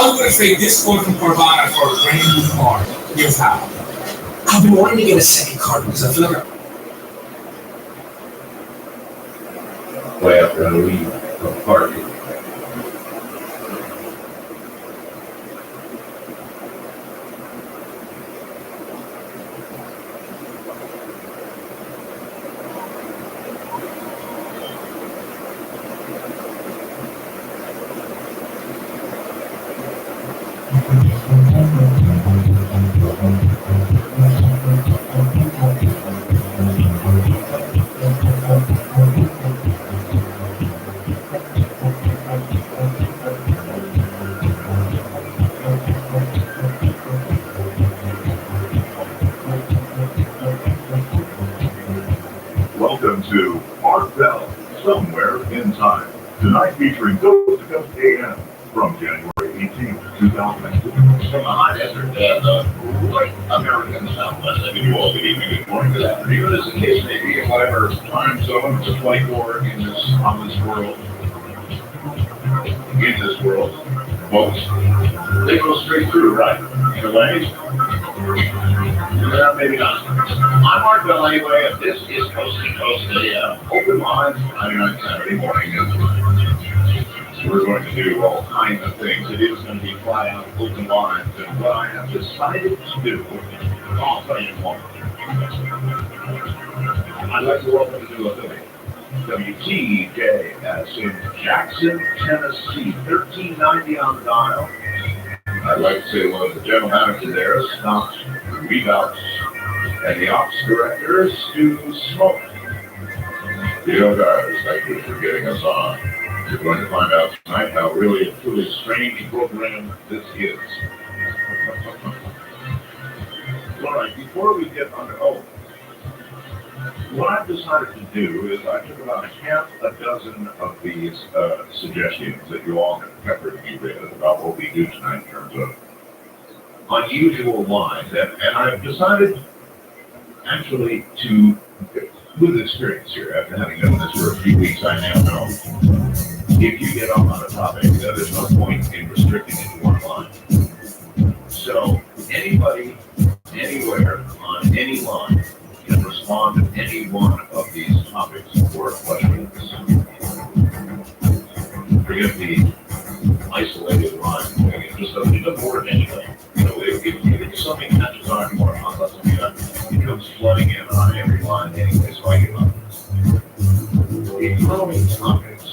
I was going to trade this Ford from Carvana for a brand new car. Here's how. I've been wanting to get a second car because I feel like way after I leave a party. Welcome to Art Bell, Somewhere in Time. Tonight featuring Coast to Coast AM from January 18th, 2002. From the high desert and the great American Southwest. I mean, you all good evening, good morning, good afternoon, as the case may be, in whatever time zone, it's a 24 on this world. In this world, folks, they go straight through, right? In a way. Yeah, maybe not. I'm Art Bell anyway, and this is Coast to Coast AM. Open lines, on Saturday morning. We're going to do all kinds of things. It is going to be flat out open lines, and what I have decided to do, I'll tell you more. I'd like to welcome you to WTJS in Jackson, Tennessee, 1390 on the dial. I'd like to say hello to the general manager there, Scott Reebouts, and the ops director, Stu Smoke. Deal guys, thank you for getting us on. You're going to find out tonight how really a truly strange program this is. All right, before we get under, what I've decided to do is I took about half a dozen of these suggestions that you all have peppered me with about what we do tonight in terms of unusual lines, and I've decided actually to, with experience here, after having done this for a few weeks, I now know if you get off on a topic, there's no point in restricting it to one line. So anybody, anywhere, on any line, can respond to any one of these topics or questions. Forget the isolated line thing. It just doesn't work anyway. You know, if something catches on more, it comes flooding in on every line anyway, so I give up. The following topics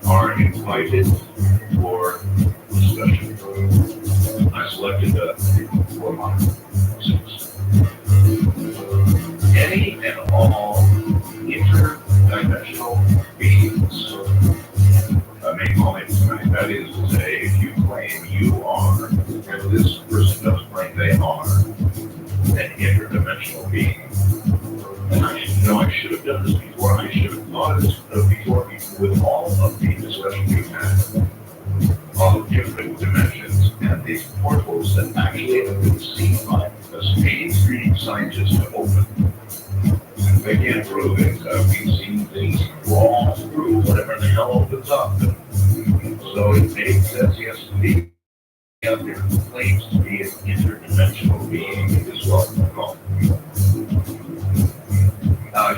are invited for discussion. I selected four lines. Any and all interdimensional beings. Main point tonight, that is to say, if you claim you are, and this person does claim they are, an interdimensional being. And I should have done this before. I should have thought of this before with all of the discussion we've had of different dimensions and these portals that actually have been seen by us mainstream scientists to open. They can't prove it. We've seen things crawl through whatever the hell opens up. So it makes sense, yes, to be out there who claims to be an interdimensional being is welcome.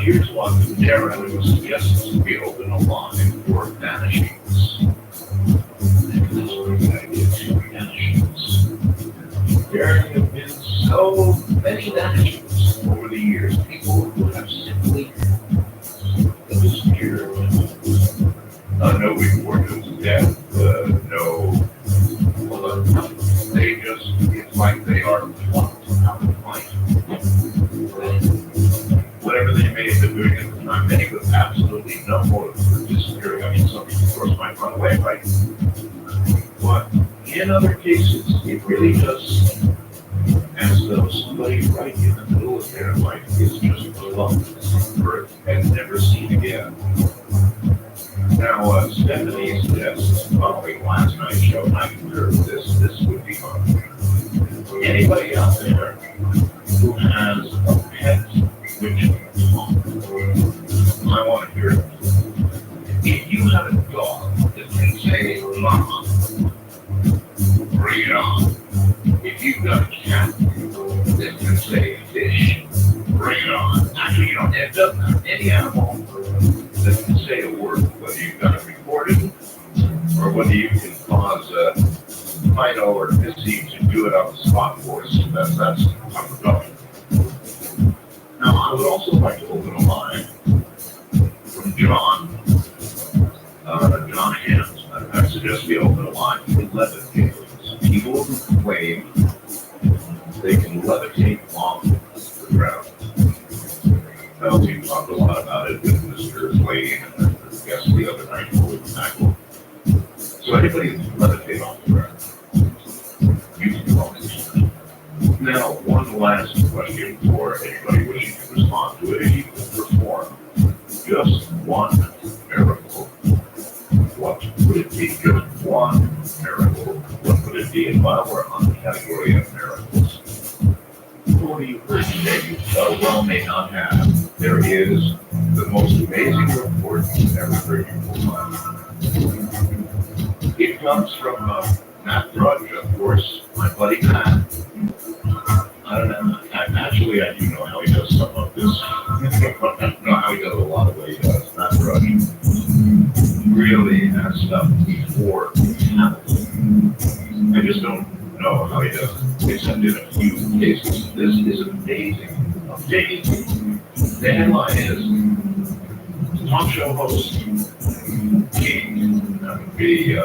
Here's one from Darren who suggests we open a line for vanishings. And this is the idea of vanishings. There have been so many vanishings over the years. People who have simply disappeared. No report of death, they just, it's like they are plucked out of life. Whatever they may have been doing at the time, many with absolutely no motive for disappearing. I mean, some people, of course, might run away, right? But in other cases, it really does seem as though somebody right in the middle of their life is just plucked and never seen again. Now, Stephanie suggests, following last night's show, and I concur with this would be fun. Anybody out there who has a pet which can talk, I want to hear it. If you have a dog that can say, Mama, or So you don't end up any animal that can say a word, whether you've got it recorded or whether you can cause a Fido or Missy to do it on the spot for us. That's how we're going. Now, I would also like to open a line from John Hands. I suggest we open a line for levitators. People who claim they can levitate off the ground. Well, we talked a lot about it with Mr. Slade and the guest the other night, with Michael. So anybody who can levitate off the ground, you can call this. Now, one last question for anybody wishing to respond to it. If you could perform just one miracle, what would it be? Just one miracle, what would it be? And while we're on the category of miracles, what do you heard today you well may not have? There is the most amazing report you've ever heard in your life. It comes from Matt Drudge, of course, my buddy Matt. I don't know. Actually, I do know how he does some of this. I don't know how he does a lot of what he does. Matt Drudge really has stuff before it happens. I just don't know how he does it, except in a few cases. This is amazing. Amazing. The headline is talk show host King. That would be a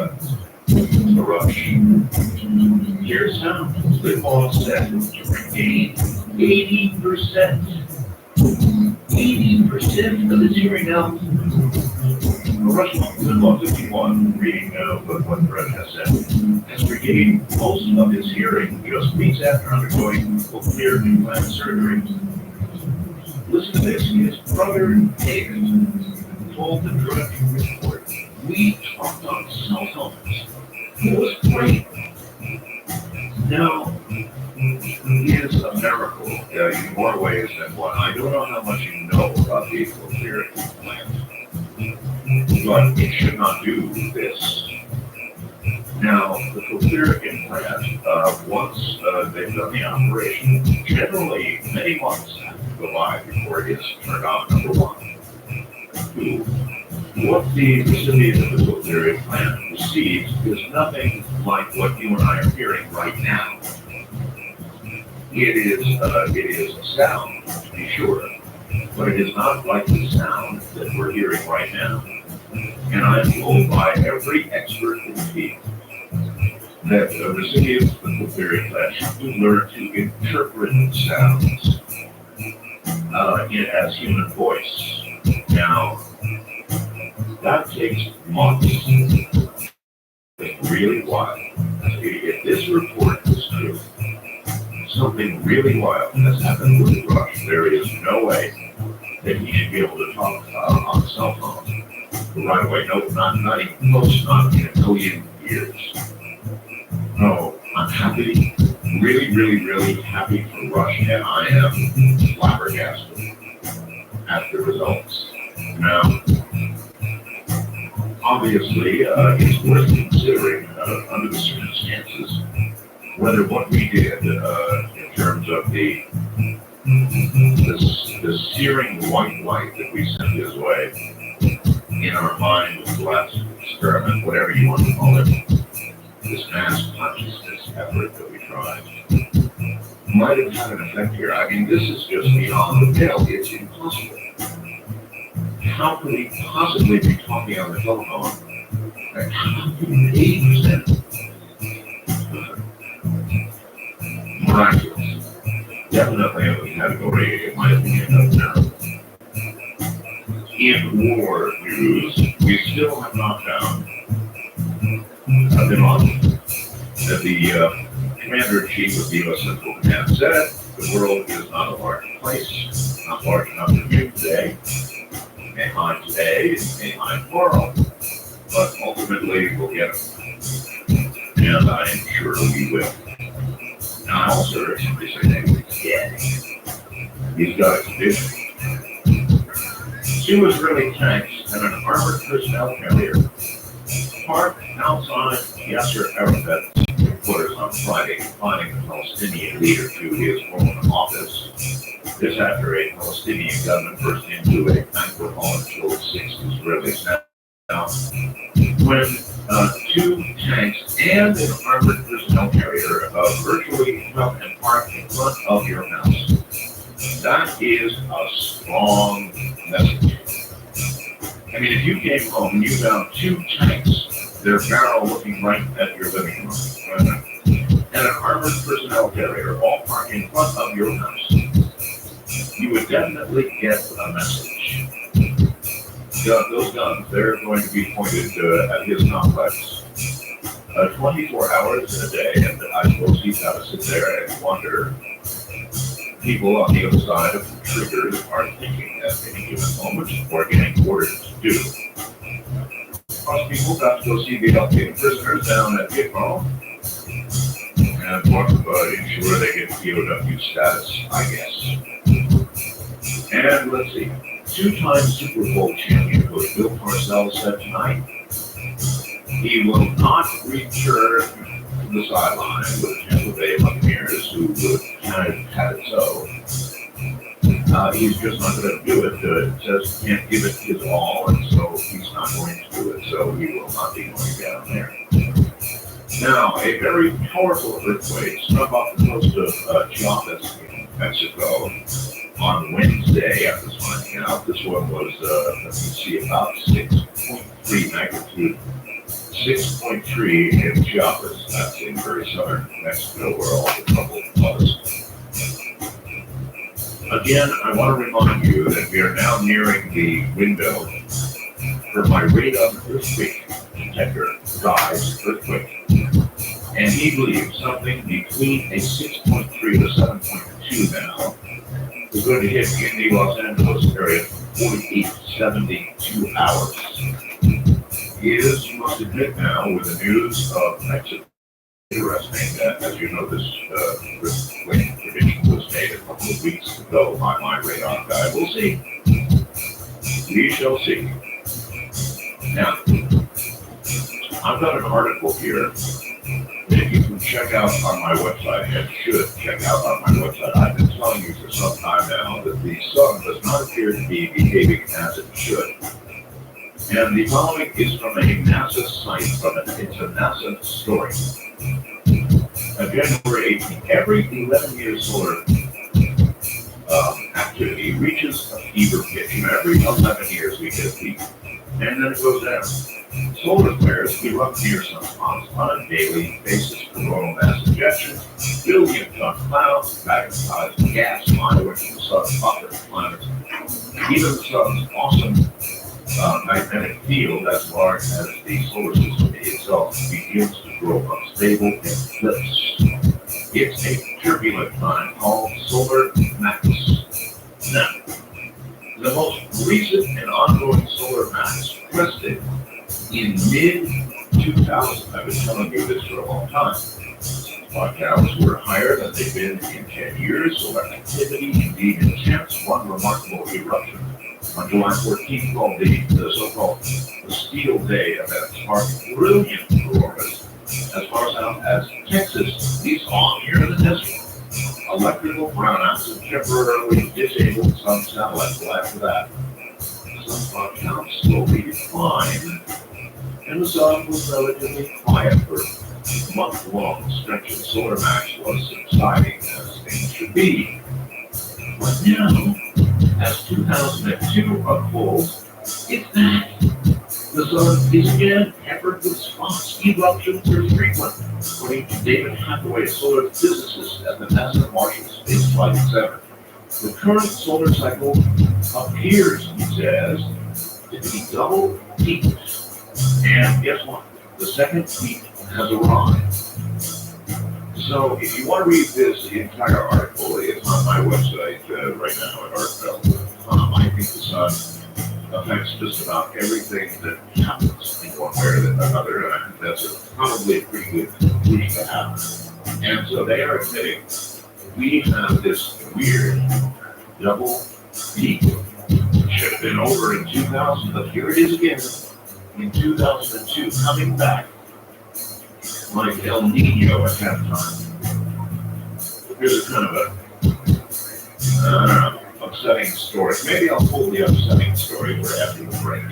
rush. Here's how Limbaugh said to regain 80%. 80% of his hearing now. Rush Limbaugh 51, reading what Brett has said, has regained most of his hearing just weeks after undergoing cochlear implant surgery. Listen to this. His brother David told the Drudge Report, "We talked on cell phones. It was great." Now, it is a miracle in more ways than one. I don't know how much you know about the cochlear implant, but it should not do this. Now, the cochlear implant, once they've done the operation, generally many months have to go by before it is turned on. Number one. Two, what the recipient of the cochlear implant receives is nothing like what you and I are hearing right now. It is sound, to be sure, but it is not like the sound that we're hearing right now. And I'm told by every expert in the field that the recipients of the cochlear implant have to learn to interpret sounds as human voice. Now, that takes months. It's really wild. If this report is true, something really wild has happened with the Rush. There is no way that he should be able to talk on a cell phone right away. No, not even close, not in a million years. No, I'm happy, really happy for Rush, and I am flabbergasted at the results. Now, obviously, it's worth considering under the circumstances whether what we did in terms of the searing white light that we sent his way in our mind with the last experiment, whatever you want to call it, this mass consciousness effort that we tried, might have had an effect here. I mean, this is just beyond the pale. It's impossible. How could he possibly be talking on the telephone? Like, how could 80%? Miraculous. Definitely in the category, in my opinion, of miracle. In war news, we still have not found bin Laden. That the Commander-in-Chief of the U.S. Central Command said the world is not a large place, not large enough to do today. It may hide today, it may hide tomorrow, but ultimately we'll get them. And I am sure we will. Now, I also heard somebody say they would get. He's got a condition. She was really tanks and an armored personnel carrier parked outside Yasser Arafat's headquarters on Friday, finding the Palestinian leader to his own office. This after a Palestinian gunman burst into a banquet hall and killed 6 Israelis. Now, when two tanks and an armored personnel carrier virtually come and park in front of your house, that is a strong message. I mean, if you came home and you found 2 tanks, their barrel looking right at your living room, and an armored personnel carrier all parked in front of your house, you would definitely get a message. Those guns, they're going to be pointed at his complex 24 hours in a day, and I suppose he's got to sit there and wonder. People on the other side of the triggers are thinking at any given moment or getting ordered to do. Most people got to go see the Alpine prisoners down at Vietnam and want to ensure they get POW status, I guess. And let's see, 2-time Super Bowl champion coach Bill Parcells said tonight he will not return to the sideline with Tampa Bay Buccaneers, who kind of had it so. He's just not going to do it. Says he can't give it his all, and so he's not going to do it. So he will not be going down there. Now, a very powerful earthquake struck off the coast of Chiapas in Mexico on Wednesday. I was finding out this one was, let me see, about 6.3 magnitude. 6.3 in Chiapas. That's in very southern Mexico, where all the trouble was. Again, I want to remind you that we are now nearing the window for my radar earthquake detector guy's earthquake. And he believes something between a 6.3 to 7.2 now is going to hit in the Los Angeles area for 48 to 72 hours. Is, you must admit now, with the news of Mexico, interesting that, as you know, this prediction was made a couple of weeks ago by my radar guy. We'll see. We shall see. Now, I've got an article here that you can check out on my website, and should check out on my website. I've been telling you for some time now that the sun does not appear to be behaving as it should. And the following is from a NASA site, it's a NASA story. January 18th, every 11 years solar activity reaches a fever pitch. And every 11 years we get a peak, and then it goes down. Solar flares erupt near sunspots on a daily basis. Coronal mass ejection, billion-ton clouds, magnetized gas flying into the sun's pocket planets. Even the sun's awesome magnetic field, as large as the solar system itself, begins to grow unstable and flips. It's a turbulent time called solar max. Now, the most recent and ongoing solar max crested in mid-2000. I've been telling you this for a long time. Spot counts were higher than they've been in 10 years. Solar activity indeed intense. One remarkable eruption on July 14th, called the so-called Steel Day event, sparked brilliant auroras as far south as Texas. These all near the desert. Electrical brownouts and temporarily disabled some satellites. Well, after that, sunspot counts slowly declined, and the sun was relatively quiet for a month-long stretch of solar max was subsiding as things should be. But now, as 2002 unfolds, it's back. The sun is again peppered with spots. Eruptions are frequent, according to David Hathaway, a solar physicist at the NASA Marshall Space Flight Center. The current solar cycle appears, he says, to be double peaked. And guess what? The second peak has arrived. So if you want to read this entire article, it's on my website right now at artbell.com. I think the sun affects just about everything that happens in one way or another, and I think that's probably a pretty good conclusion to have. And so they are admitting we have this weird double peak. It should have been over in 2000, but here it is again in 2002, coming back like El Nino at that time. Here's a kind of a Upsetting stories. Maybe I'll pull the upsetting story for after the break.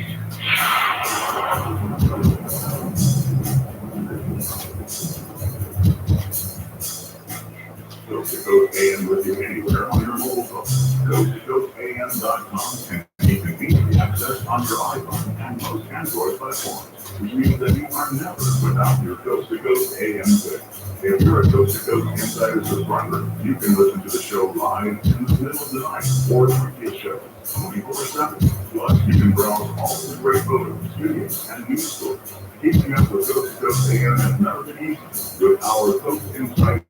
Coast to Coast AM with you anywhere on your mobile phone. CoastToCoastAM.com can be conveniently accessed on your iPhone and most Android platforms, which means that you are never without your Coast to Coast AM fix. If you're a Coast to Coast Insider subscriber, you can listen to the show live in the middle of the night or the previous show, 24/7. Plus, you can browse all the great photos, videos, and news stories. Keeping up with Coast to Coast AM has never been easy with our Coast Insider.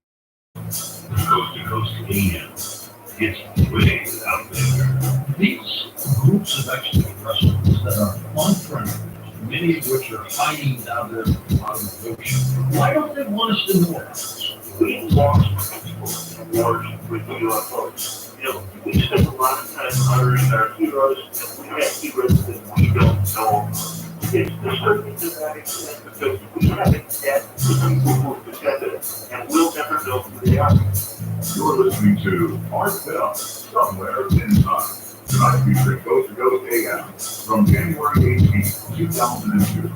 Coast to Coast AM. It's way out there. These groups of extraterrestrials that are on-planet, many of which are hiding down there on the ocean, why don't they want us to know about this? We lost wars with the UFOs. We spend a lot of time honoring our heroes, and we have heroes that we don't know. It's disturbing to that extent because we haven't had the people who protected us, and we'll never know who they are. You're listening to Art Bell, Somewhere in Time. Tonight featuring Coast to Coast AM from January 18, 2002.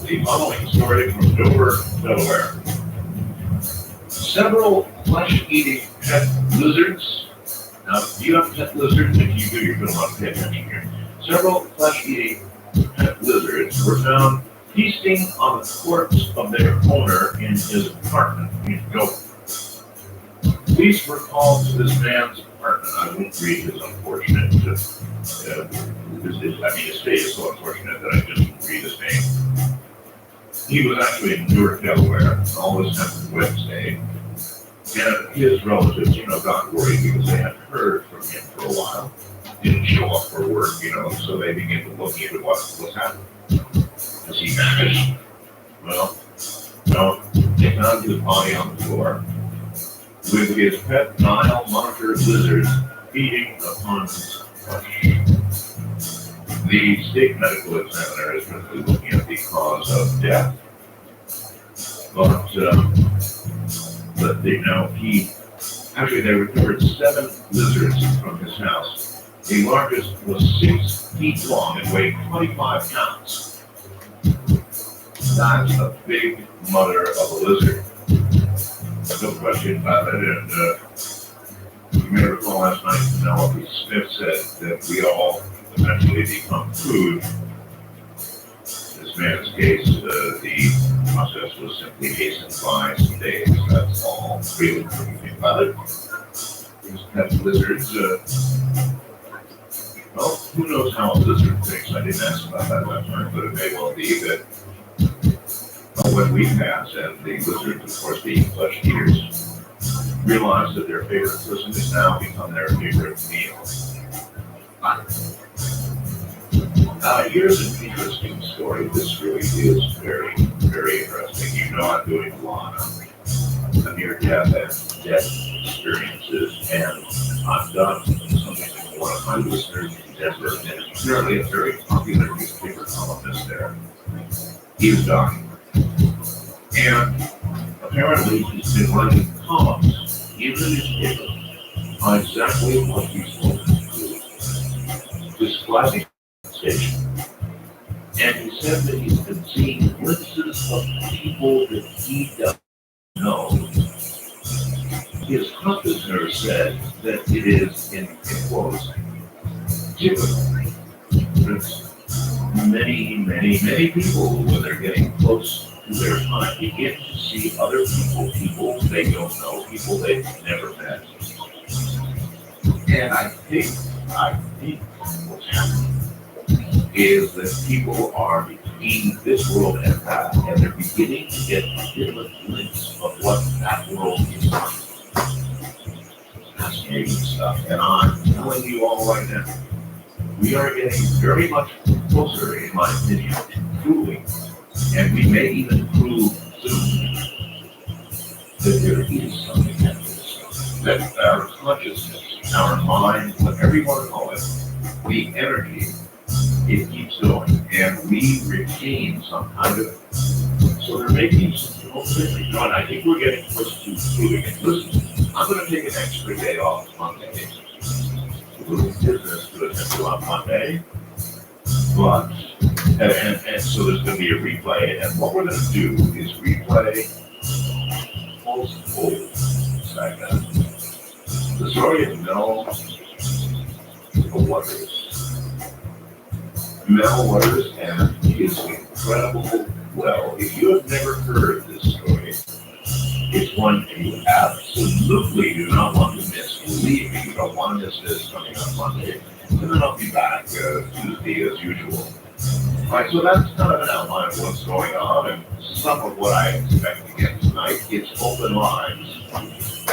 The following story from Dover, Delaware. Several flesh-eating pet lizards. Now, if you have pet lizards, if you do, you're going to want to pay attention here. Several flesh-eating pet lizards were found feasting on the corpse of their owner in his apartment in Dover. Police were called to this man's apartment. I won't read his unfortunate, his state is so unfortunate that I just won't read his name. He was actually in Newark, Delaware. All this happened Wednesday. And his relatives, got worried because they hadn't heard from him for a while. Didn't show up for work, so they began to look into what was happening. Has he vanished? Well, no. They found his body on the floor with his pet Nile monitor lizards feeding upon his flesh. The state medical examiner is currently looking at the cause of death. But they recovered 7 lizards from his house. The largest was 6 feet long and weighed 25 pounds. That's a big mother of a lizard. No question about it. And you may recall last night, Penelope Smith said that we all eventually become food. In this man's case, the process was simply hastened by some days. That's all really when you think about it. These pet lizards, well, who knows how a lizard thinks? I didn't ask about that last time, but it may well be that when we pass, and the lizards, of course, being flesh eaters, realize that their favorite person has now become their favorite meal. Here's an interesting story. This really is very, very interesting. I'm doing a lot of near-death and death experiences, and I've done something with one of my listeners in Denver, and it's apparently a very popular newspaper columnist there. He's dying. And apparently he's been writing columns in the newspaper on exactly what he's supposed to do, describing the station. And he said that he's been seeing glimpses of people that he doesn't know. His compass nurse said that it is, in quotes, typical. There's many people, when they're getting close to their time, begin to see other people they don't know, people they've never met. And I think what's happening is that people are between this world and that, and they're beginning to get a glimpse of what that world is like. Fascinating stuff. And I'm telling you all right now, we are getting very much closer, in my opinion, to proving, and we may even prove soon, that there is something else. That our consciousness, our mind, whatever you want to call it, the energy it keeps going, and we retain some kind of, So they're making some real things, you know, and I think we're getting close to moving it. Listen, I'm gonna take an extra day off Monday. A little business to attend to on Monday. But, and so there's gonna be a replay, and what we're gonna do is replay most old segment. The story of Mel Waters. Mel Waters and his incredible well. If you have never heard this story, it's one you absolutely do not want to miss. Believe me, you don't want to miss this coming on Monday. And then I'll be back Tuesday as usual. All right, so that's kind of an outline of what's going on and some of what I expect to get tonight. It's open lines.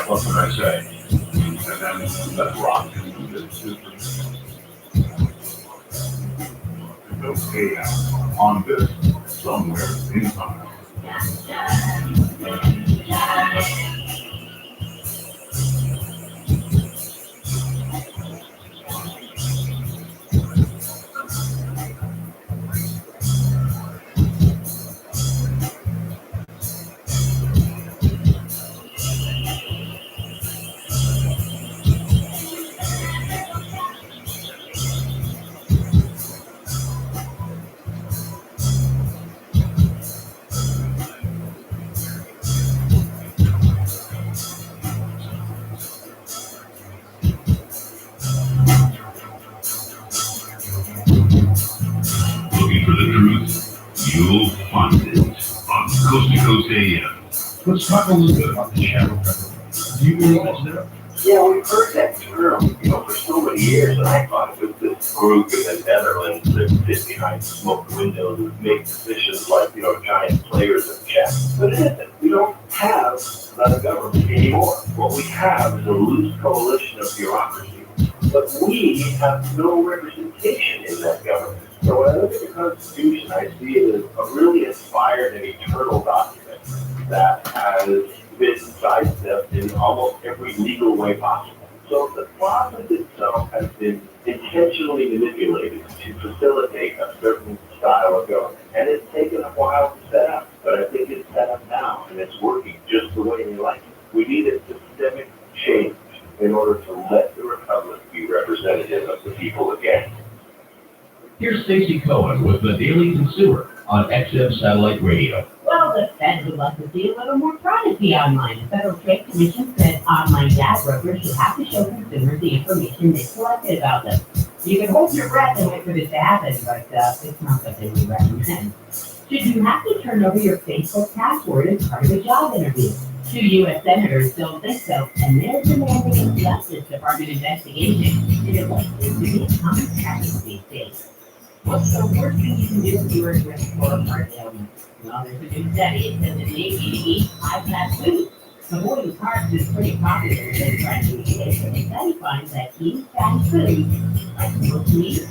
What can I say? And then let's rock. Coast AM on this somewhere in time. Looking for the truth? You'll find it on Coast to Coast AM. let's talk a little bit about the shadow government. Do you believe it's there? Yeah, we've heard that term, for so many years, and I thought it was this group in the Netherlands that sit behind smoke windows and make decisions like, giant players of chess. But it isn't. We don't have a government anymore. What we have is a loose coalition of bureaucracy, but we have no representation in that government. So when I look at the Constitution, I see it as a really inspired and eternal document that has been sidestepped in almost every legal way possible. So the process itself has been intentionally manipulated to facilitate a certain style of government. And it's taken a while to set up, but I think it's set up now, and it's working just the way they like it. We need a systemic change in order to let the Republic be representative of the people again. Here's Stacey Cohen with the Daily Consumer on XM Satellite Radio. Well, the Fed would love to see a little more privacy online. The Federal Trade Commission said online data brokers should have to show consumers the information they collected about them. You can hold your breath and wait for this to happen, but it's not something we recommend. Should you have to turn over your Facebook password as part of a job interview? 2 U.S. senators don't think so, and they're demanding a Justice Department investigation into what seems to be a common practice these days. What's the worst thing you can do if you were at risk for a heart ailment? Well, there's a new study that says it may be to eat high-fat food. The boy whose heart is pretty popular in trying to eat it, but the study finds that eating fatty foods, like smoked meat,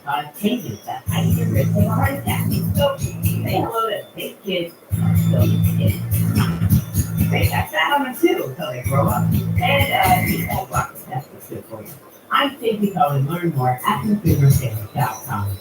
cause changes that heighten your risk of a heart attack. So, say hello to big kids or silly kids. They got fat on them too until they grow up. And eat that breakfast, that's what's good for you. I'm Stacey Cohen. Learn more at consumersales.com.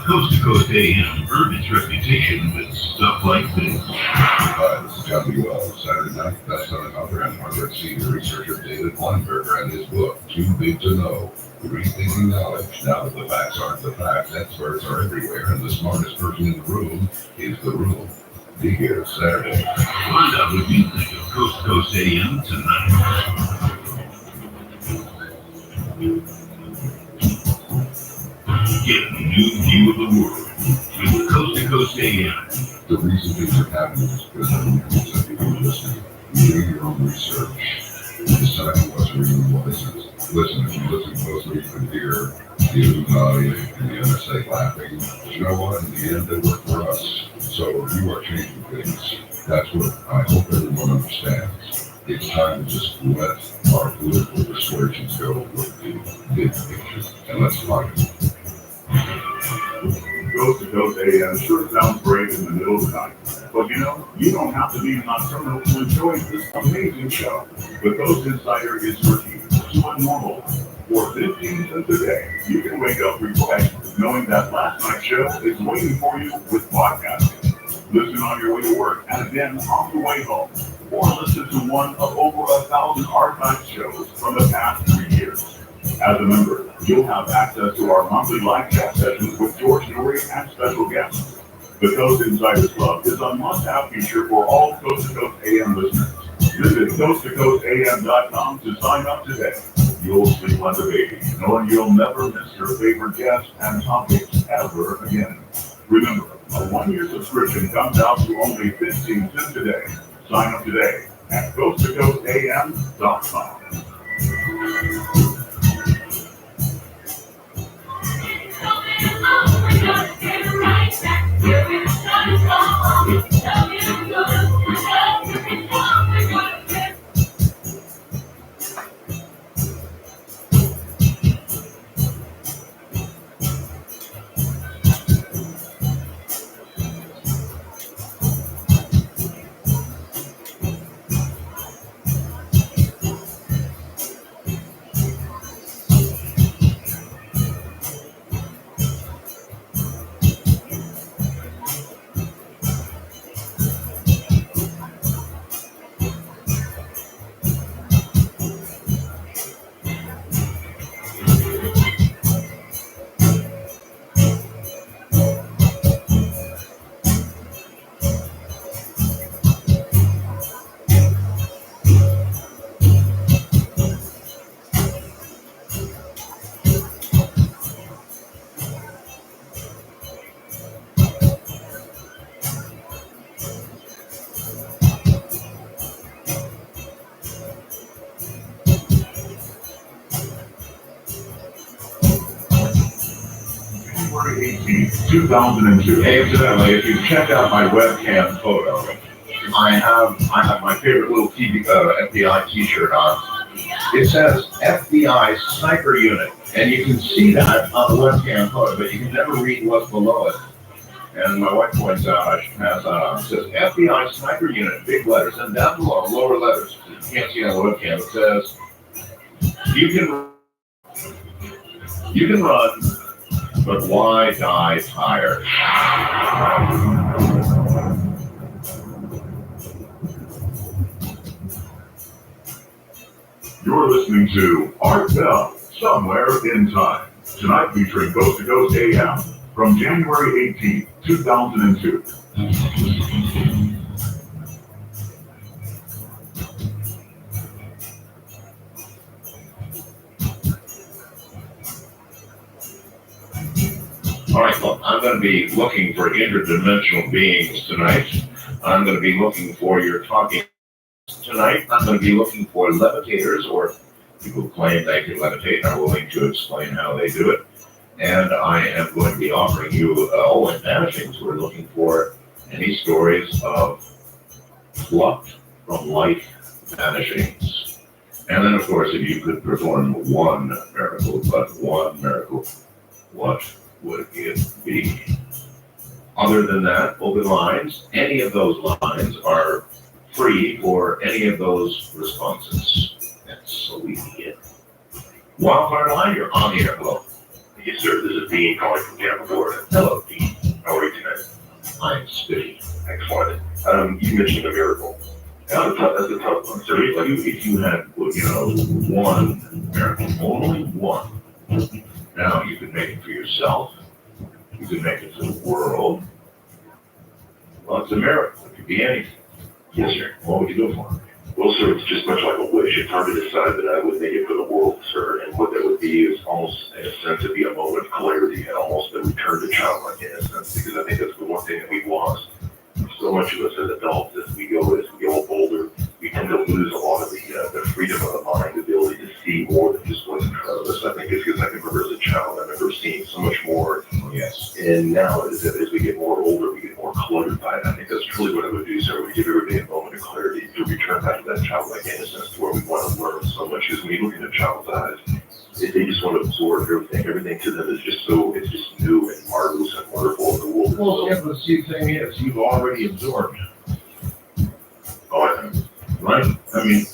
Coast to Coast AM earned its reputation with stuff like this. Hi, this is John B. Wells, Saturday night best-selling author and Harvard senior researcher David Weinberger and his book, Too Big to Know, Rethinking Knowledge. Now that the facts aren't the facts, experts are everywhere, and the smartest person in the room is the room. Be here Saturday. Find out what you think of Coast to Coast AM tonight. Get a new view of the world with Coast to Coast AM. The reason things are happening is because of the people listening. You do your own research. Decide what's real and what isn't. Listen, if you listen closely, you can hear the Illuminati and the NSA laughing. But you know what? In the end, they work for us. So you are changing things. That's what I hope everyone understands. It's time to just let our political persuasions go with the big picture. And let's fight it. Coast to Coast AM sure sounds great in the middle of the night. But you don't have to be nocturnal to enjoy this amazing show. The Coast Insider is for you. It's not normal. For 15 cents a day, you can wake up refreshed, knowing that last night's show is waiting for you with podcasting. Listen on your way to work and again on the way home. Or listen to one of over 1,000 archived shows from the past 3 years. As a member, you'll have access to our monthly live chat sessions with George Norrie and special guests. The Coast Insiders Club is a must-have feature for all Coast to Coast AM listeners. Visit coasttocoastam.com to sign up today. You'll sleep like a baby, knowing you'll never miss your favorite guests and topics ever again. Remember, a 1-year subscription comes out to only 15 cents a day. Sign up today at coasttocoastam.com. January 18th, 2002. Hey, incidentally, if you check out my webcam photo, I have my favorite little FBI t-shirt on. It says FBI Sniper Unit, and you can see that on the webcam photo, but you can never read what's below it. And my wife points out I should pass that on. It says FBI Sniper Unit, big letters, and down below, lower letters, you can't see on the webcam, it says, you can run, but why die tired? You're listening to Art Bell, Somewhere in Time. Tonight featuring Coast to Coast AM from January 18th, 2002. All right, well, I'm going to be looking for interdimensional beings tonight. I'm going to be looking for your talking tonight. I'm going to be looking for levitators, or people who claim they can levitate and are willing to explain how they do it. And I am going to be offering you, and vanishings, who are looking for any stories of plucked from life vanishings. And then, of course, if you could perform one miracle, what would it be? Other than that, open lines, any of those lines are free for any of those responses. That's so easy. Wildfire line, you're on the air. Hello. Yes, sir. This is Dean calling from Tampa, Florida. Hello, Dean. How are you tonight? I'm Spitty. Excellent. You mentioned a miracle. That's a tough one. So if you had, one miracle, only one, now you could make it for yourself, you could make it for the world. Well, it's a miracle. It could be anything. Yes, sir. What would you do for it? Well, sir, it's just much like a wish. It's hard to decide, but I would make it for the world, sir. And what that would be is almost, in a sense, it'd be a moment of clarity and almost a return to childlike innocence, because I think that's the one thing that we've lost. So much of us as adults, as we go older, we tend to lose a lot of the freedom of the mind, the ability to see more than just what's in front of us. I think it's because I can remember as a child, I remember seeing so much more. Yes. And now, as we get more older, we get more cluttered by it. I think that's truly what I would do, sir. We give everybody a moment of clarity to return back to that childlike innocence, to where we want to learn so much. Because when you look in a child's eyes, they just want to absorb everything. Everything to them is just it's just new and marvelous and wonderful in the world. Well, yeah, but see, the thing is, you've already absorbed. Oh, I know. Right? I mean,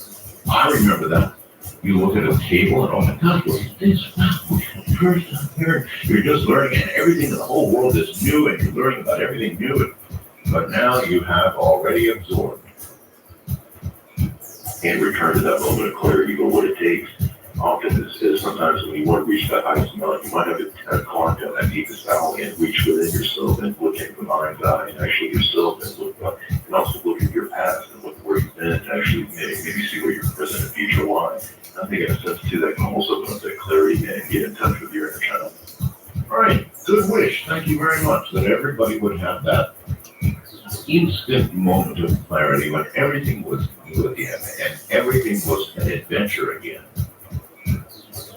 I remember that. You look at a table and, oh my gosh, what's this? Wow, first time here. You're just learning, and everything in the whole world is new, and you're learning about everything new. But now you have already absorbed. And return to that moment of clarity, but what it takes often is sometimes when you want to reach that highest amount, you might have to climb down that deepest valley and reach within yourself and look into the mind's eye and actually yourself and look up and also look at your past and look where you've been and actually maybe see where your present and future lie. I think in a sense too, that can almost open up that clarity and get in touch with your inner child. All right, good wish. Thank you very much that everybody would have that instant moment of clarity when everything was new again and everything was an adventure again.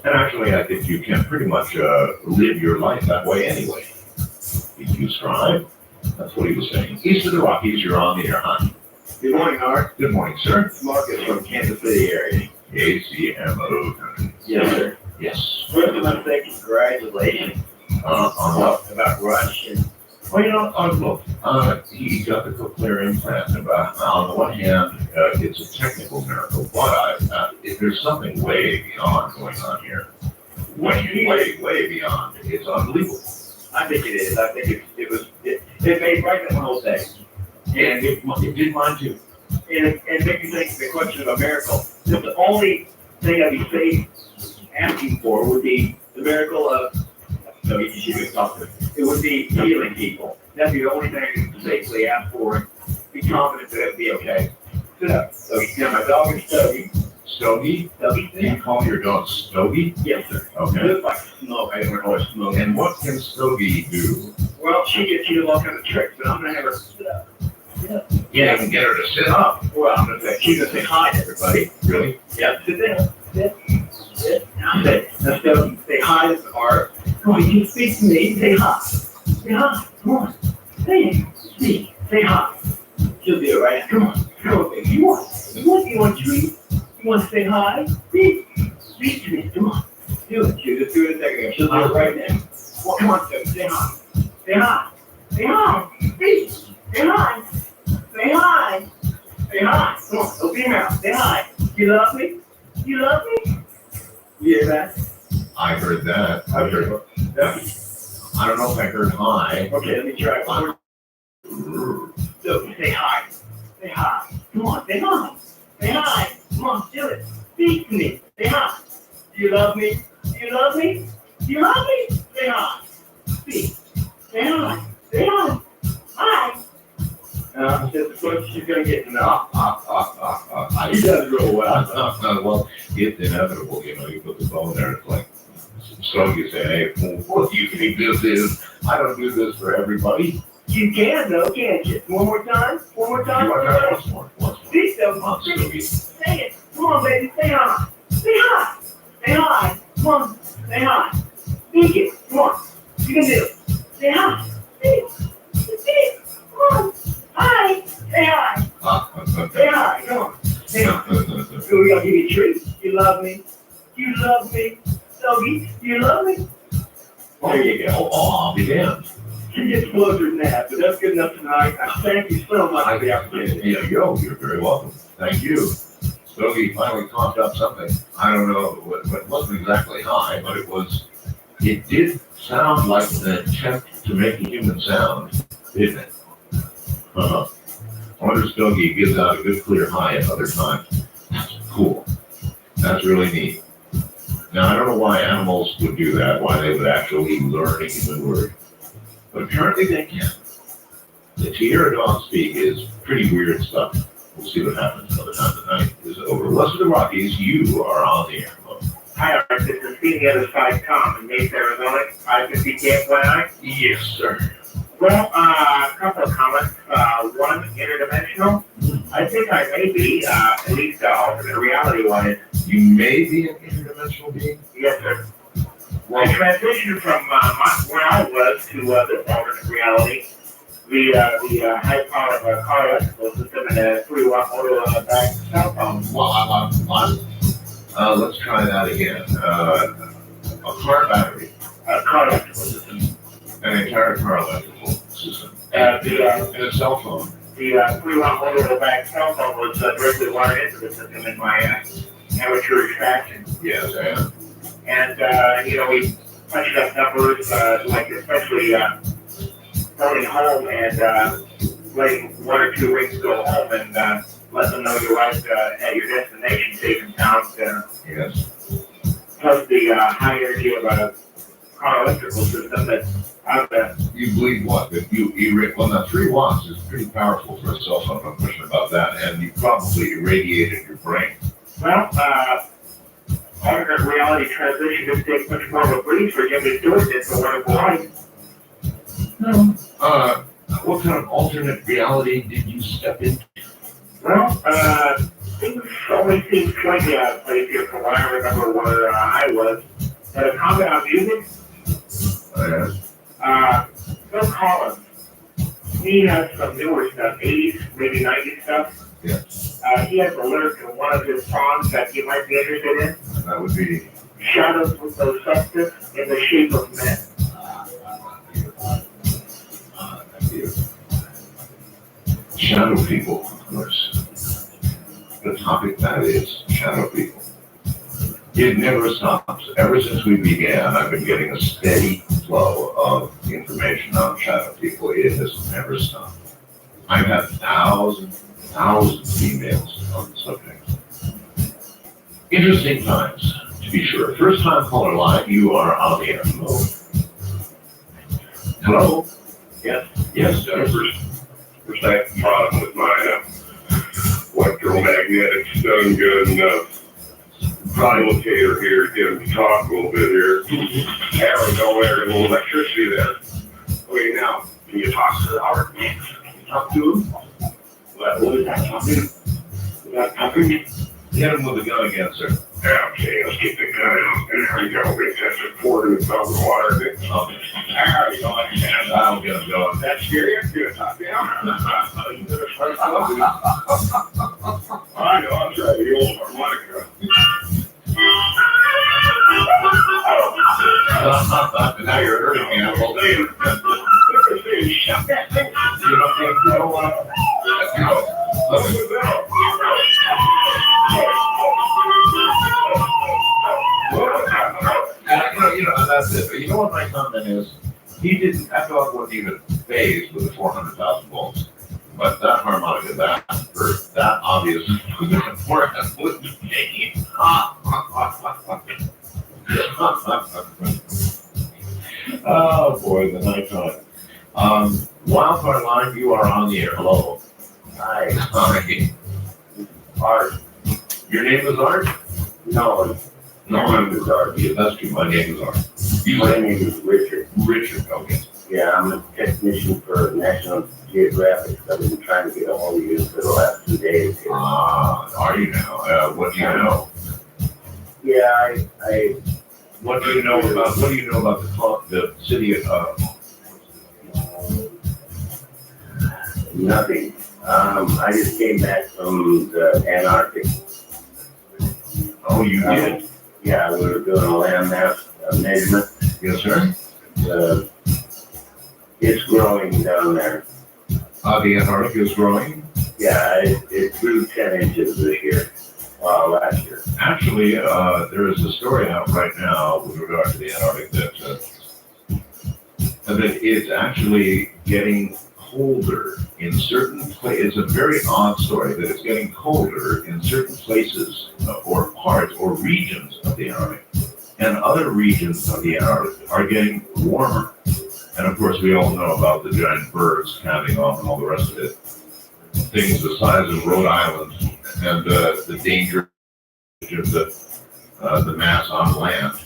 And actually, I think you can pretty much live your life that way anyway. If you strive, that's what he was saying. East of the Rockies, you're on the air, huh? Good morning, Art. Good morning, sir. It's Marcus from Kansas City area. ACMO. Yes, sir. Yes. First, I want to say congratulations On what? about Rush and Well, you know, look, he got the cochlear implant. On the one hand, it's a technical miracle, but there's something way beyond going on here. Way beyond. It's unbelievable. I think it is. I think it made right the whole thing. And it did mine too. And make you think the question of a miracle. If the only thing I'd be safe asking for would be the miracle of, no, you should talk to it. It would be healing people. That'd be the only thing I could safely ask for and be confident that it'd be okay. Sit up. So, my dog is Stogie. Stogie? Stogie? You call your dog Stogie? Yes, sir. Okay. Looks like smoke. I don't know what smoke. And what can Stogie do? Well, she gets you all kinds of tricks, but I'm gonna have her sit up. Yeah, you can get her to sit up. Well, I'm gonna say, she's gonna say hi to everybody. Really? Yeah, sit down. Sit. Now Stogie, say hi to Art. Come on, you speak to me. Say hi. Say hi. Come on. Say it. Speak. Say hi. She'll do it right now. Come on. Come on, baby. You want a treat? You want to say hi? Speak. Speak to me. Come on. Do it. She'll just do it a second ago. She'll do it right now. Well, come on, Stogie. Say hi. Say hi. Say hi. Speak. Say hi. Say hi. Say hi. Come on. Open your mouth. Say hi. You love me? You love me? You hear that? I heard that. I heard. Yeah. I don't know if I heard hi. Okay, let me try. So, say hi. Say hi. Come on, say hi. Say hi. Come on, do it. Speak to me. Say hi. Do you love me? Do you love me? Do you love me? Say hi. Speak. Say hi. Say hi. Hi. That's the question she's going to get to know. He does real well. Well, it's inevitable, you know, you put the phone there, it's like, so you say, hey, what do you think this is? I don't do this for everybody. You can, though, can't you? One more time? One more time? Once more. Speak, though. Come on, Stogie. Say it. Come on, baby. Say hi. Say hi. Say hi. Come on. Say hi. Speak it. Come on. You can do it. Say hi. Speak. Speak. Come on. Hi. Say hi. Say hi. Come on. Say hi. So we're going to give you a treat. You love me? You love me? Stogie, you love me? There you go. Oh, I'll be damned. She gets closer than that, but that's good enough tonight. I thank you so much for the opportunity. Yeah, you're very welcome. Thank you. Stogie finally coughed up something. I don't know, it wasn't exactly high, but it did sound like an attempt to make a human sound, didn't it? I wonder if Stogie gives out a good clear high at other times. That's cool. That's really neat. Now, I don't know why animals would do that, why they would actually learn a human word. But apparently they can. To hear a dog speak is pretty weird stuff. We'll see what happens another time tonight. Is over. West of the Rockies, you are on the air. Hi, Art. This is See the Other Side Tom in Mesa, Arizona. I-50 KFYI. Yes, sir. Well, a couple of comments. One, interdimensional. I think I may be, at least alternate reality-wise. You may be an interdimensional being? Yes, sir. I transitioned from where I was to this alternate reality. The high-powered car electrical system and a 3-watt motor back cell phone. Let's try that again. A car battery. A car electrical system. An entire car electrical system. And a cell phone. The 3-watt motor back cell phone was directly wired into the system, and amateur extraction. Yes, and And, we punched up numbers, like especially, going home and, letting 1 or 2 rings go home and, let them know you're right, at your destination safe and sound, yes, plus the, high energy of a car electrical system that's out there. you believe what? That well, now 3 watts is pretty powerful for a cell phone, no question about that, and you probably irradiated your brain. Well, alternate reality transition just takes much more of a breeze for Jimmy Stewart than for Wonderful Life. What kind of alternate reality did you step into? Well, things always seem slightly out of place here from what I remember where I was. At a comment on music, Phil Collins, he has some newer stuff, 80s, maybe 90s stuff. Yeah. He has a lyric in one of his songs that you might be interested in. And that would be, Shadows with no substance in the shape of men. shadow people, of course. The topic that is shadow people. It never stops. Ever since we began, I've been getting a steady flow of information on shadow people. It has never stopped. I've had thousands of emails on the subject. Interesting times, to be sure. First time caller line, you are on the air. Hello. Hello? Yes. Yes, First I have a problem with my electromagnetic stun gun locator here to get him to talk a little bit here. Aaron, there's a little electricity there. Okay, now, can you talk to Howard? Can you talk to him? What is that talking? Is that talking? hit him with a gun again, sir. Yeah, okay, let's get the gun out. There you go, we just poured in some water. Okay. How you going? I'll get him going. That's serious? Good, talk down. I know, I'm trying to get old harmonica. Now you're hurting me. I'm all day. Shut that thing. You don't want to. Look at that. And that's it. But you know what my comment is? That dog wasn't even phased with the 400,000 volts. But that harmonica, that obvious would be oh boy, the nighttime. Wildcard line, you are on the air. Hello. Hi. Art. Your name is Art? No, My name is Art. Yeah, that's true. My name is Art. my name is Richard. Richard, okay. Yeah, I'm a technician for National Geographic. I've been trying to get a hold of you for the last 2 days here. Are you now? What do you know? Yeah, What do you know about the city of nothing. I just came back from the Antarctic. Oh, you did? Yeah, we were doing a landmass measurement. Yes, sir. It's growing down there. The Antarctic is growing. Yeah, it grew 10 inches this year. Last year. Actually, there is a story out right now with regard to the Antarctic that it's actually getting colder in certain places. It's a very odd story that it's getting colder in certain places or parts or regions of the Antarctic. And other regions of the Antarctic are getting warmer. And of course, we all know about the giant birds counting off and all the rest of it. Things the size of Rhode Island and the danger of the mass on land.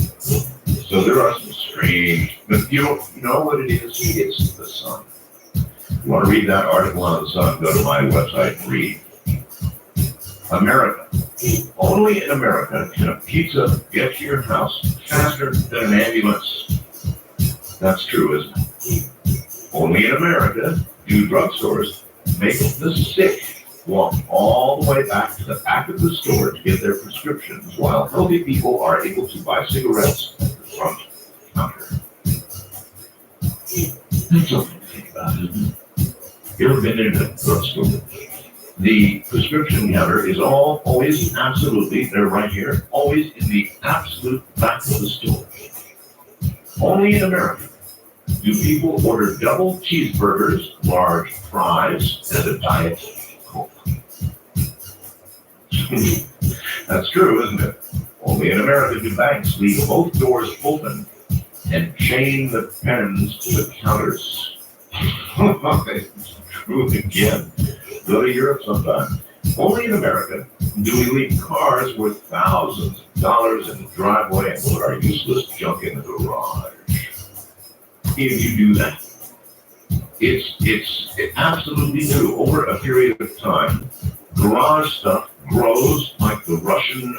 So there are some strange, but you know what it is? It's the sun. You want to read that article on the sun, go to my website and read. America. Only in America can a pizza get to your house faster than an ambulance. That's true, isn't it? Only in America do drugstores make the sick walk all the way back to the back of the store to get their prescriptions, while healthy people are able to buy cigarettes at the front counter. That's something to think about, isn't it? You ever been in a drugstore? The prescription counter is always absolutely, they're right here, always in the absolute back of the store. Only in America do people order double cheeseburgers, large fries, and a Diet Coke. That's true, isn't it? Only in America do banks leave both doors open and chain the pens to the counters. It's true again. Go to Europe sometime. Only in America do we leave cars worth thousands of dollars in the driveway and put our useless junk in the garage. If you do that, it's absolutely true. Over a period of time, garage stuff grows like the Russian,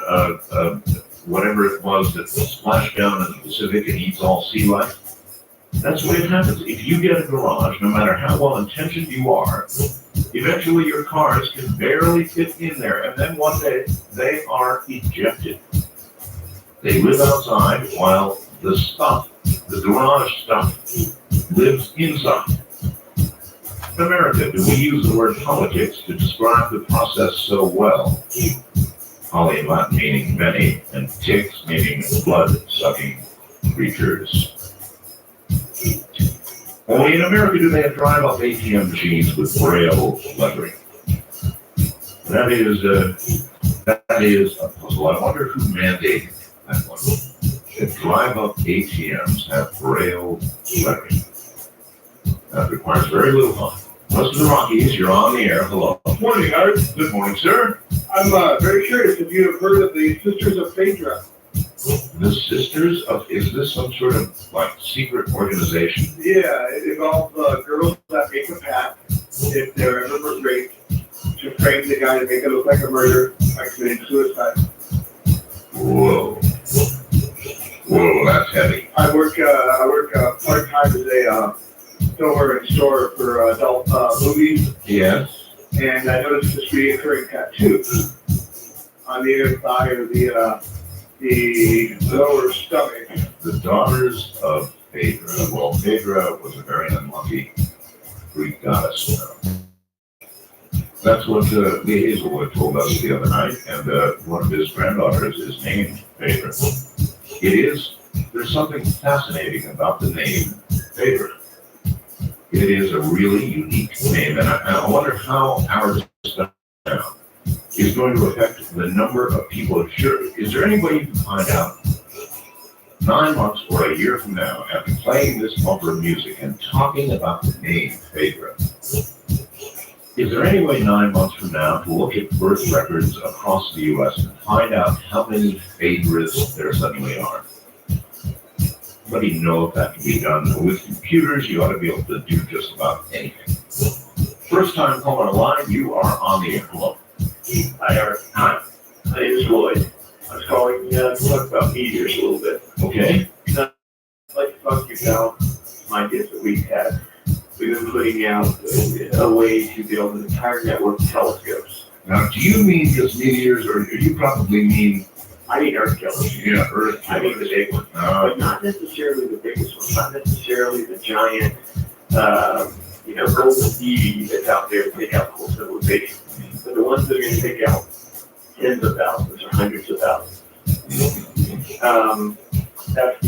whatever it was that splashed down in the Pacific and eats all sea life. That's the way it happens. If you get a garage, no matter how well intentioned you are, eventually your cars can barely fit in there, and then one day they are ejected. They live outside while the stuff, the garage stuff, lives inside. In America, do we use the word politics to describe the process so well? Poly in Latin meaning many, and ticks meaning blood-sucking creatures. Only in America do they have drive-up ATM machines with Braille lettering. That is a puzzle. I wonder who mandated that one. That drive-up ATMs have Braille lettering. That requires very little thought. West of the Rockies, you're on the air. Hello. Morning, Art. Good morning, sir. I'm very curious if you have heard of the Sisters of Phaedra. The Sisters of, is this some sort of like secret organization? Yeah, it involves girls that make a pact if they're ever raped to frame the guy to make it look like a murder by committing suicide. Whoa. Whoa, that's heavy. I work part-time as a filmer and store for adult movies. Yes. And I noticed this recurring tattoo on the inside of the lower stomach. The Daughters of Phaedra. Well, Phaedra was a very unlucky Greek goddess. That's what Lee Hazelwood told us the other night, and one of his granddaughters is named Phaedra. There's something fascinating about the name Phaedra. It is a really unique name, and I wonder how our stuff now is going to affect the number of people. Sure, is there any way you can find out 9 months or a year from now, after playing this bumper music and talking about the name Phaedra, is there any way 9 months from now to look at birth records across the U.S. and find out how many Phaedras there suddenly are? Anybody know if that can be done? With computers, you ought to be able to do just about anything. First time caller line, you are on the air. Hello. Hi, Art. Hi. My name is Lloyd. I was calling to talk about meteors a little bit. Okay. I'd like to talk to you about some ideas that we've had. We've been putting out a way to build an entire network of telescopes. Now, do you mean just meteors, or do you probably mean... I mean Earth killers. Yeah, Earth killers. I mean the big ones. But not necessarily the biggest ones, not necessarily the giant, golden deity that's out there to take out the whole civilization. But the ones that are going to take out tens of thousands or hundreds of thousands. That's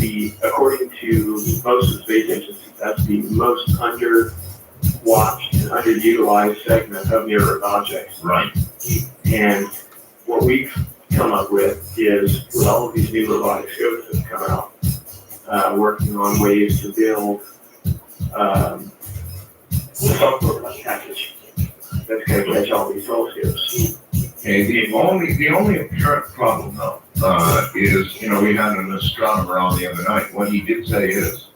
according to most of the space agencies, that's the most underwatched and underutilized segment of near-Earth objects. Right. And what we've come up with is, with all of these new robotic scopes that have come out, working on ways to build a software package that's going to catch all these telescopes. Okay, the only apparent problem though is, we had an astronomer on the other night. What he did say is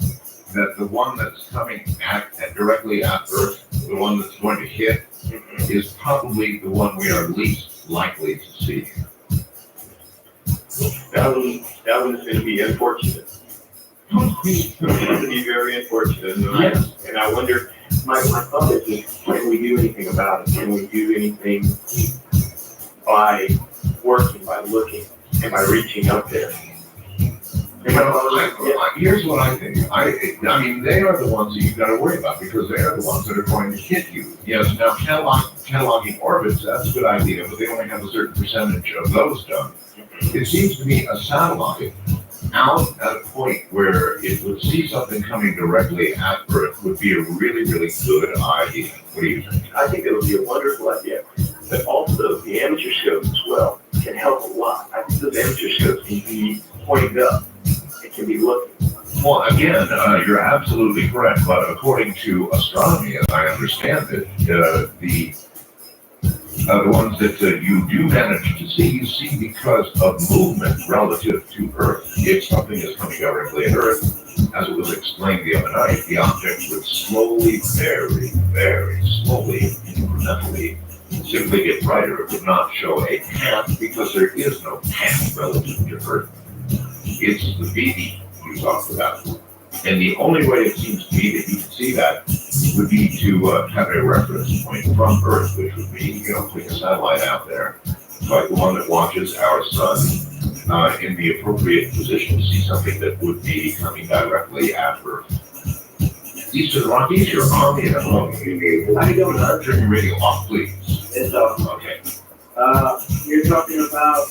that the one that's coming directly at Earth, the one that's going to hit, is probably the one we are least likely to see. That one is going to be unfortunate. It's going to be very unfortunate. And I wonder, my thought is, can we do anything about it? Can we do anything by working, by looking, and by reaching up there? Here's what I think. I mean, they are the ones that you've got to worry about because they are the ones that are going to hit you. Yes, now cataloging orbits, that's a good idea, but they only have a certain percentage of those done. It seems to me a satellite out at a point where it would see something coming directly at Earth would be a really, really good idea. What do you think? I think it would be a wonderful idea, but also the amateur scopes as well can help a lot. I think those amateur scopes can be pointed up. It can be looking. Well, again, you're absolutely correct, but according to astronomy, as I understand it, the ones that you do manage to see, you see because of movement relative to Earth. If something is coming directly at Earth, as it was explained the other night, the object would slowly, very, very slowly, incrementally, simply get brighter. It would not show a path because there is no path relative to Earth. It's the BD you talked about. And the only way it seems to me that you can see that would be to have a reference point from Earth, which would be, putting a satellite out there, like the one that watches our sun in the appropriate position to see something that would be coming directly at Earth. Eastern Rockies, you're on the phone. How you doing, turn your radio off, please. It's off. Okay. You're talking about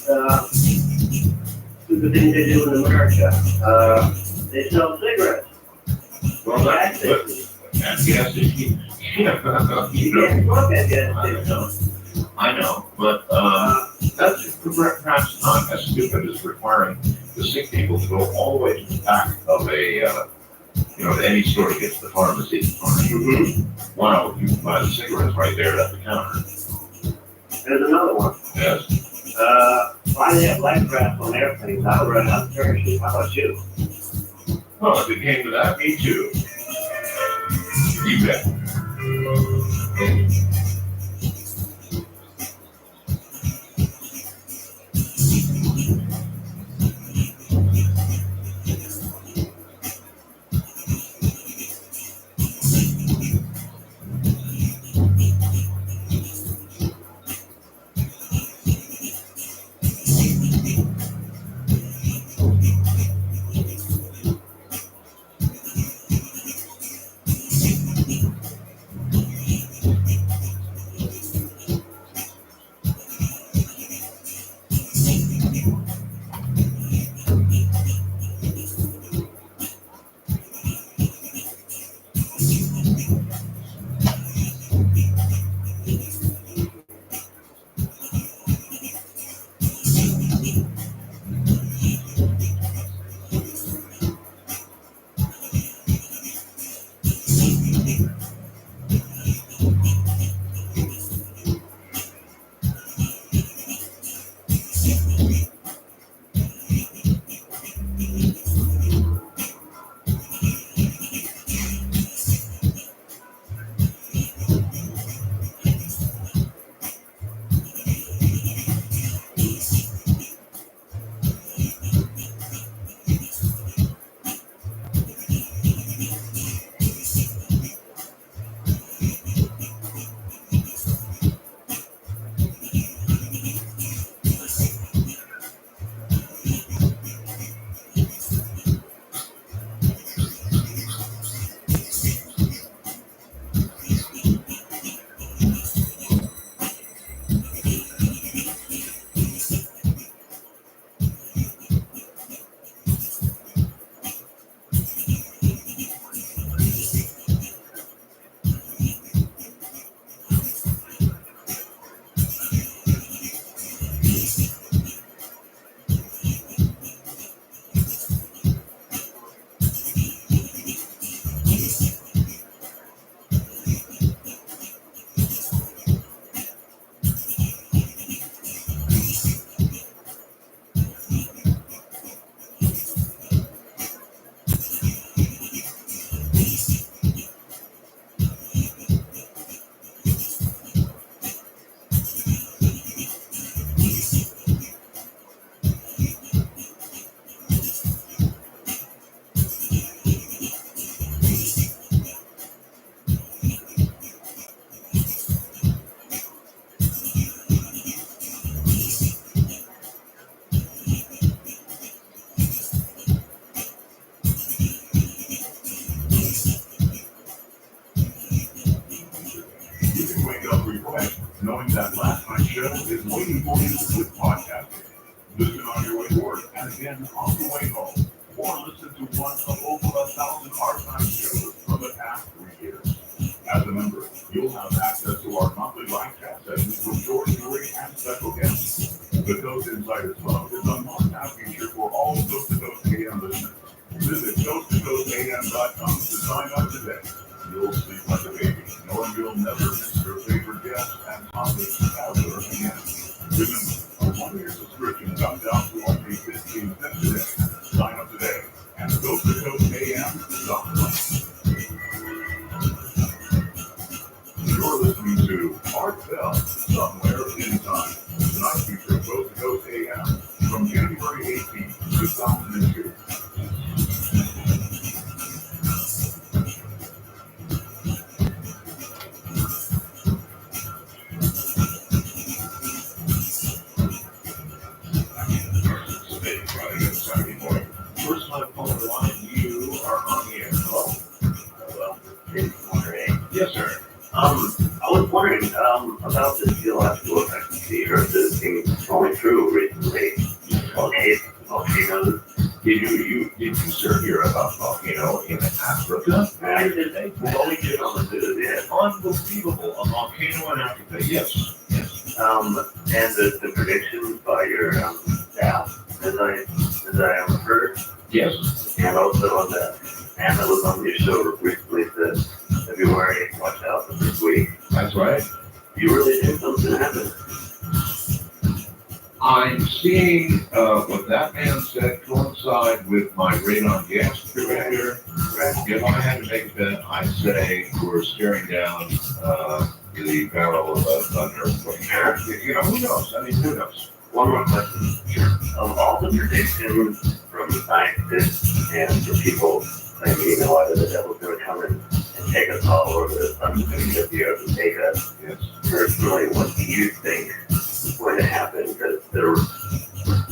the thing they do in America. They sell cigarettes. Well, that's gas station. You can't smoke at gas I stations. know. I know, but that's perhaps not as stupid as requiring the sick people to go all the way to the back of a, any store to get to the pharmacy. Wow, you can buy the cigarettes right there at the counter. There's another one. Yes. Why they have life rafts on airplanes? I would run out of parachute. How about you? Well, if it came to that, me too. You bet. up regret knowing that last night's show is waiting for you with podcasting. Listen on your way to work and again on the way home. Or listen to one of over 1,000 archive shows from the past 3 years. As a member, you'll have access to our monthly live chat sessions with George Jury and special guests. The Coast Insiders Club is a must-have feature for all Coast to Coast AM listeners. Visit coasttocoastam.com to sign up today. You'll sleep like a baby, knowing you'll never miss your favorite guest and topic ever again. Remember, a 1-year subscription comes down to only 15 cents a day. Sign up today at coasttocoastam.com. You're listening to Art Bell, Somewhere in Time. Tonight's feature of Coast to Coast AM from January 18, 2002. First time phone line, you are on the air. Hello? Well, it's wondering. Yes, sir. I was wondering about this geological effect you heard the thing going through recently. Volcanoes. Did you sir hear about volcano in Africa? I did. We've only been on the news, yeah. Unbelievable. A volcano in Africa. Yes. Yes. And the predictions by your staff, as I heard, Yes. and also on the and that was on your show recently said February, watch out for this week. That's right. You really think something happened? I'm seeing what that man said coincide with my radon gas predictor. If I had to make a bet, I'd say we're staring down the barrel of a thunder from there. You know, who knows? I mean, who knows? One more question. Sure. Of all the predictions from scientists and the people claiming either the devil's going to come and take us all, or the sun's going to hit the earth and take us, Yes. personally, what do you think is going to happen? Because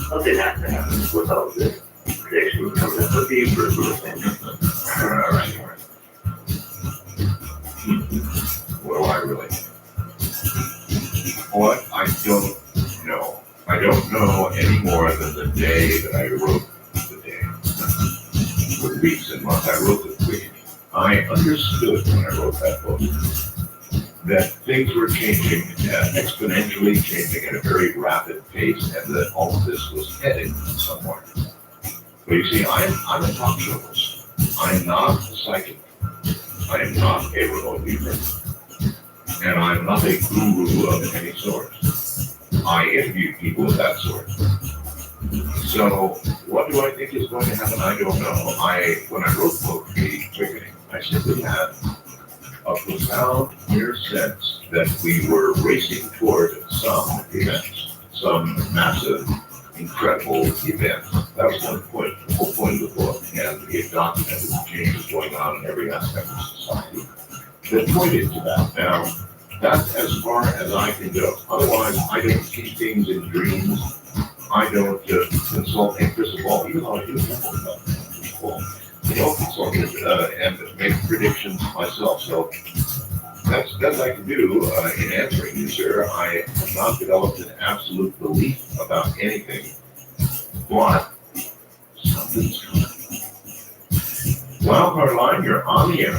something has to happen with all this predictions coming up. What do you personally think? All right. What do I really think? What? I don't know. I don't know any more than the day that I wrote the day. With weeks and months, I wrote the week. I understood when I wrote that book that things were changing, exponentially changing at a very rapid pace, and that all of this was headed somewhere. But you see, I'm a talk show host. I'm not a psychic. I am not a remote user. And I'm not a guru of any sort. I interview people of that sort. So, what do I think is going to happen? I don't know. When I wrote the book, The Quickening, I simply had a profound, clear sense that we were racing toward some event, some massive, incredible event. That was the whole point of the book, and it documented the changes going on in every aspect of society that pointed to that. Now, that's as far as I can go. Otherwise, I don't see things in dreams. I don't consult a crystal ball, even though I do consult a crystal ball. I don't consult it and make predictions myself. So that's the best I can do in answering you, sir. I have not developed an absolute belief about anything, but something's coming. Wildcard line, you're on the air.